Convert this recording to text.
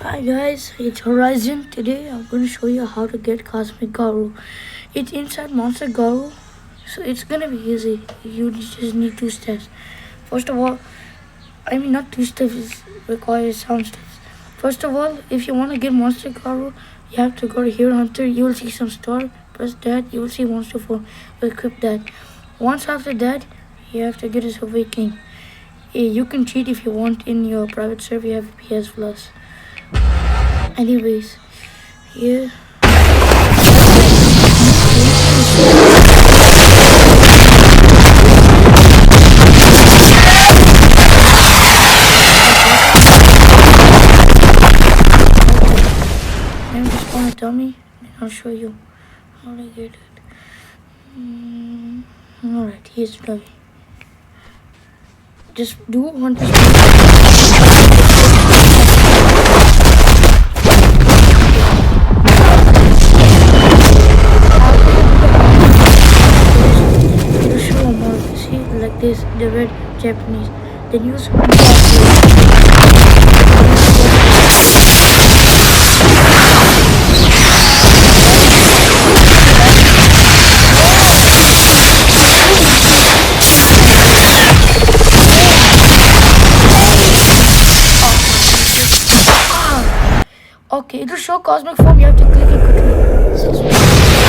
Hi guys, it's Horizon. Today I'm going to show you how to get Cosmic Garou. It's inside Monster Garou, so it's going to be easy. You just need two steps. First of all, not two steps, it requires some steps. First of all, if you want to get Monster Garou, you have to go to Hero Hunter. You will see some store. Press that, you will see Monster Form. Equip that. Once after that, you have to get yourself a king. You can cheat if you want in your private server. You have PS Plus. Anyways, yeah. I'm just gonna tell me, and I'll show you how to get it. Alright, here's the dummy. Just do one. Like this, the red Japanese. Then use okay, it'll show cosmic form. You have to click it quickly.